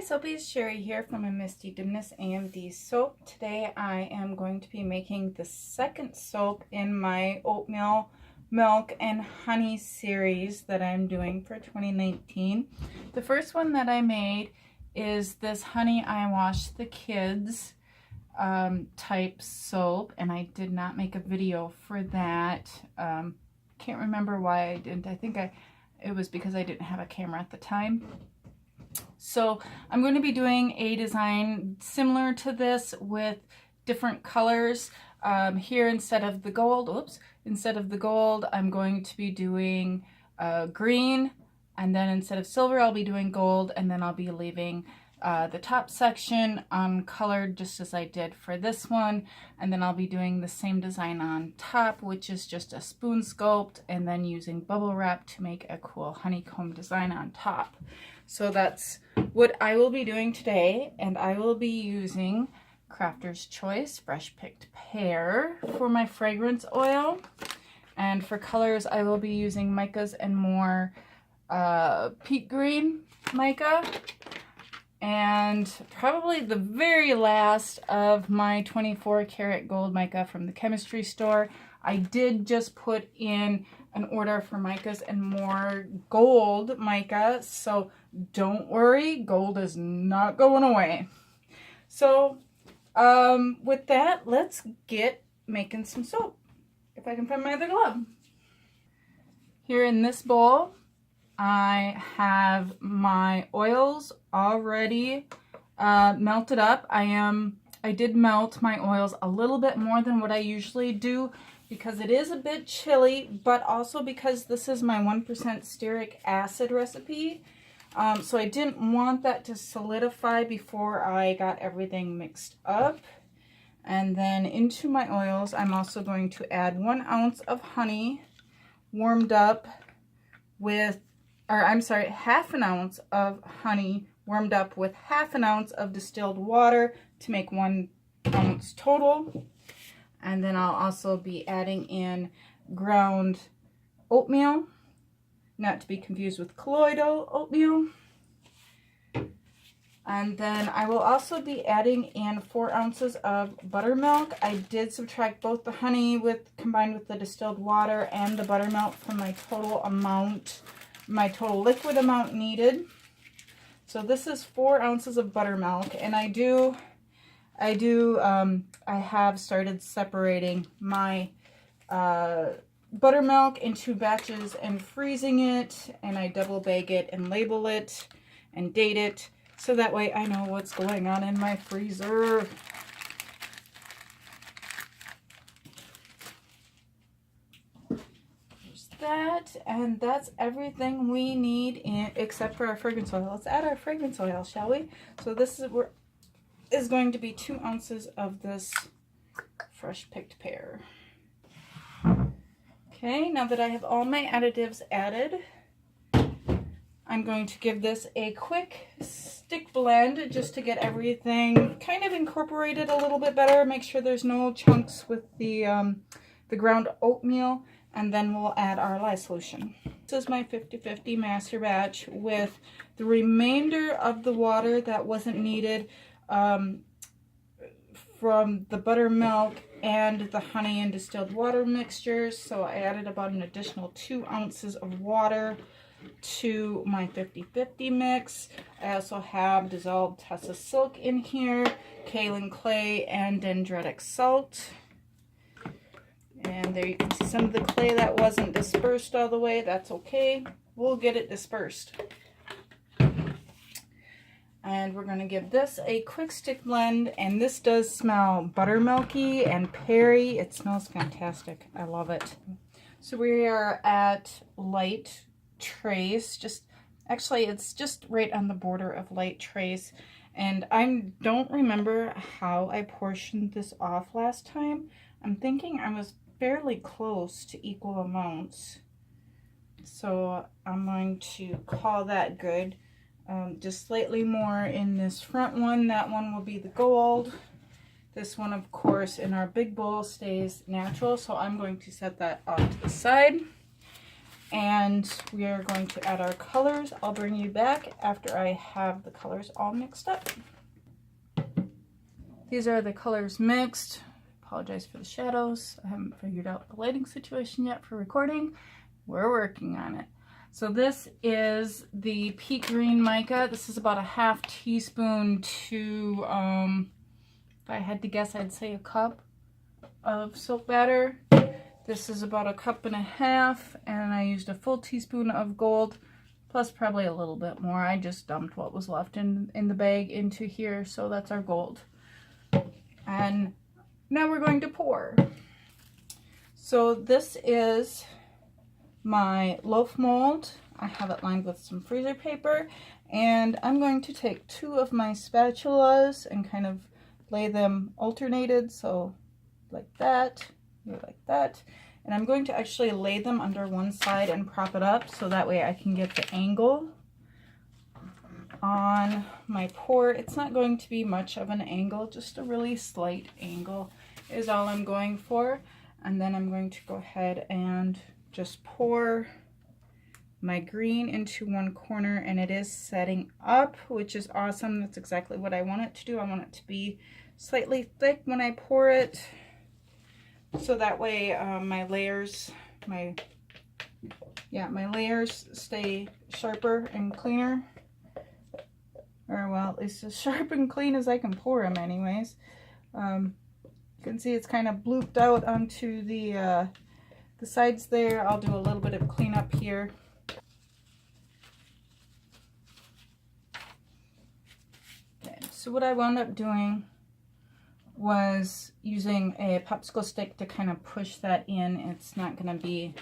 Hi Soapies, Sherry here from a Misty Dimness AMD soap. Today I am going to be making the second soap in my oatmeal, milk, and honey series that I'm doing for 2019. The first one that I made is this Honey I Wash the Kids type soap, and I did not make a video for that. Can't remember why I didn't. I think it was because I didn't have a camera at the time. So I'm going to be doing a design similar to this with different colors. Here instead of the gold, I'm going to be doing green, and then instead of silver I'll be doing gold, and then I'll be leaving the top section uncolored just as I did for this one, and then I'll be doing the same design on top, which is just a spoon sculpt, and then using bubble wrap to make a cool honeycomb design on top. So that's what I will be doing today, and I will be using Crafter's Choice Fresh Picked Pear for my fragrance oil, and for colors I will be using Micas and More Peat Green Mica, and probably the very last of my 24 karat Gold Mica from the chemistry store. I did just put in an order for Micas and More Gold Mica, so don't worry, gold is not going away. So with that, let's get making some soap. If I can find my other glove. Here in this bowl, I have my oils already melted up. I did melt my oils a little bit more than what I usually do because it is a bit chilly, but also because this is my 1% stearic acid recipe. So I didn't want that to solidify before I got everything mixed up. And then into my oils, I'm also going to add 1 ounce of honey warmed up with, half an ounce of honey warmed up with half an ounce of distilled water to make 1 ounce total. And then I'll also be adding in ground oatmeal, not to be confused with colloidal oatmeal. And then I will also be adding in 4 ounces of buttermilk. I did subtract both the honey combined with the distilled water and the buttermilk from my total amount, my total liquid amount needed. So this is 4 ounces of buttermilk, and I have started separating my buttermilk into batches and freezing it, and I double bag it and label it and date it so that way I know what's going on in my freezer. There's that, and that's everything we need except for our fragrance oil. Let's add our fragrance oil, shall we? So this is going to be 2 ounces of this fresh picked pear. Okay, now that I have all my additives added, I'm going to give this a quick stick blend just to get everything kind of incorporated a little bit better. Make sure there's no chunks with the ground oatmeal, and then we'll add our lye solution. This is my 50-50 master batch with the remainder of the water that wasn't needed from the buttermilk and the honey and distilled water mixtures. So I added about an additional 2 ounces of water to my 50-50 mix. I also have dissolved Tessa silk in here, kaolin clay, and dendritic salt. And there you can see some of the clay that wasn't dispersed all the way. That's okay. We'll get it dispersed. And we're going to give this a quick stick blend, and this does smell buttermilky and peary. It smells fantastic. I love it. So we are at light trace, it's just right on the border of light trace, and I don't remember how I portioned this off last time. I'm thinking I was fairly close to equal amounts, so I'm going to call that good. Just slightly more in this front one. That one will be the gold. This one, of course, in our big bowl stays natural, so I'm going to set that off to the side. And we are going to add our colors. I'll bring you back after I have the colors all mixed up. These are the colors mixed. Apologize for the shadows. I haven't figured out the lighting situation yet for recording. We're working on it. So this is the peat green mica. This is about a half teaspoon to, if I had to guess, I'd say a cup of soap batter. This is about a cup and a half, and I used a full teaspoon of gold, plus probably a little bit more. I just dumped what was left in the bag into here, so that's our gold. And now we're going to pour. So this is my loaf mold. I have it lined with some freezer paper, and I'm going to take 2 of my spatulas and kind of lay them alternated, so like that, like that. And I'm going to actually lay them under one side and prop it up so that way I can get the angle on my pour. It's not going to be much of an angle, just a really slight angle is all I'm going for. And then I'm going to go ahead and just pour my green into one corner, and it is setting up, which is awesome. That's exactly what I want it to do. I want it to be slightly thick when I pour it, so that way my layers stay sharper and cleaner. Or well, at least as sharp and clean as I can pour them anyways. You can see it's kind of blooped out onto the sides there. I'll do a little bit of cleanup here. Okay, so what I wound up doing was using a popsicle stick to kind of push that in. It's not going to be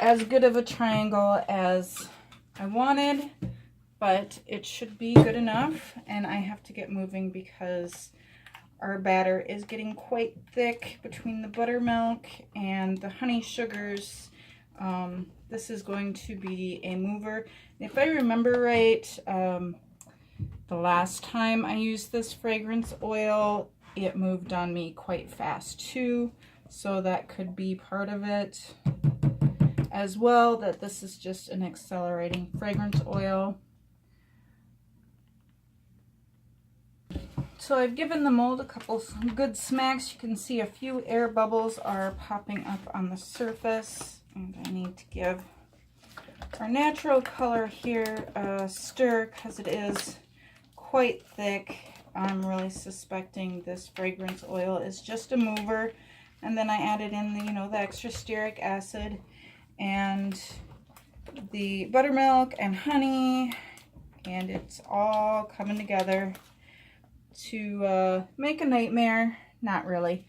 as good of a triangle as I wanted, but it should be good enough. And I have to get moving because our batter is getting quite thick between the buttermilk and the honey sugars. This is going to be a mover. If I remember right, the last time I used this fragrance oil, it moved on me quite fast too. So that could be part of it as well, that this is just an accelerating fragrance oil. So I've given the mold a couple good smacks. You can see a few air bubbles are popping up on the surface, and I need to give our natural color here a stir because it is quite thick. I'm really suspecting this fragrance oil is just a mover, and then I added in the, the extra stearic acid and the buttermilk and honey, and it's all coming together to make a nightmare. Not really.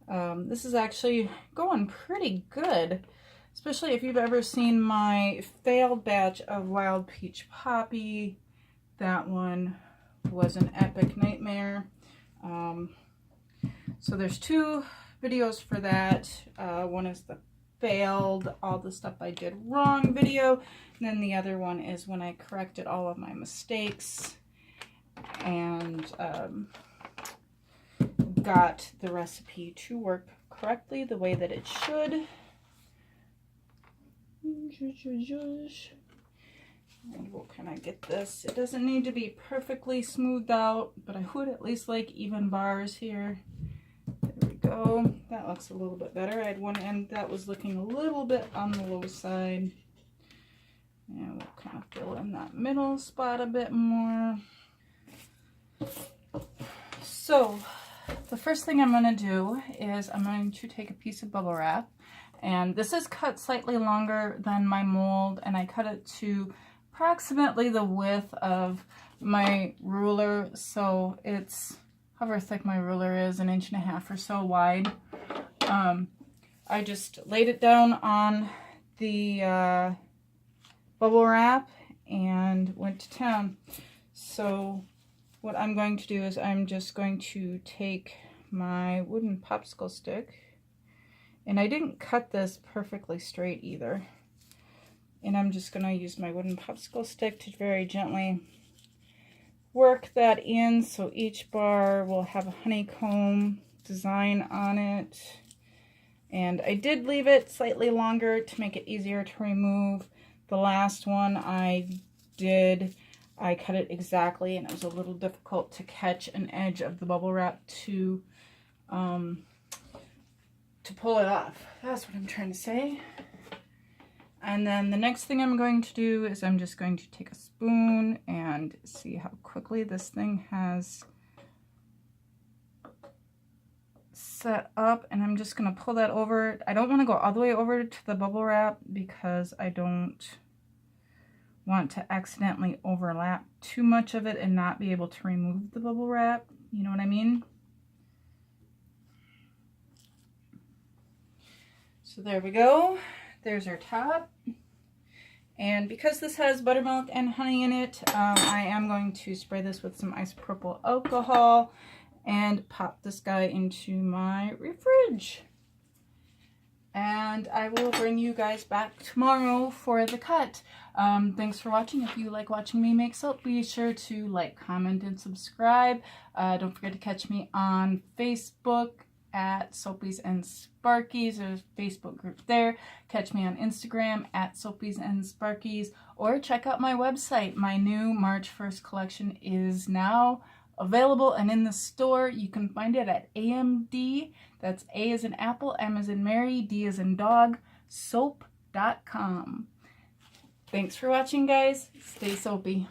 This is actually going pretty good, especially if you've ever seen my failed batch of wild peach poppy. That one was an epic nightmare. So there's 2 videos for that. One is the failed, all the stuff I did wrong video, and then the other one is when I corrected all of my mistakes and got the recipe to work correctly the way that it should. And we'll kind of get this. It doesn't need to be perfectly smoothed out, but I would at least like even bars here. There we go. That looks a little bit better. I had one end that was looking a little bit on the low side. And we'll kind of fill in that middle spot a bit more. So the first thing I'm going to do is I'm going to take a piece of bubble wrap, and this is cut slightly longer than my mold, and I cut it to approximately the width of my ruler, so it's however thick my ruler is, 1.5 inches or so wide. I just laid it down on the bubble wrap and went to town. So what I'm going to do is I'm just going to take my wooden popsicle stick, and I didn't cut this perfectly straight either, and I'm just going to use my wooden popsicle stick to very gently work that in so each bar will have a honeycomb design on it. And I did leave it slightly longer to make it easier to remove. The last one I cut it exactly, and it was a little difficult to catch an edge of the bubble wrap to pull it off. That's what I'm trying to say. And then the next thing I'm going to do is I'm just going to take a spoon and see how quickly this thing has set up, and I'm just going to pull that over. I don't want to go all the way over to the bubble wrap because I don't want to accidentally overlap too much of it and not be able to remove the bubble wrap. You know what I mean? So there we go. There's our top. And because this has buttermilk and honey in it, I am going to spray this with some isopropyl alcohol and pop this guy into my fridge. And I will bring you guys back tomorrow for the cut. Thanks for watching. If you like watching me make soap, be sure to like, comment, and subscribe. Don't forget to catch me on Facebook at Soapies and Sparkies. There's a Facebook group there. Catch me on Instagram at Soapies and Sparkies, or check out my website. My new March 1st collection is now available and in the store. You can find it at AMD. That's A as in apple, M as in Mary, D as in dog, soap.com. Thanks for watching, guys. Stay soapy.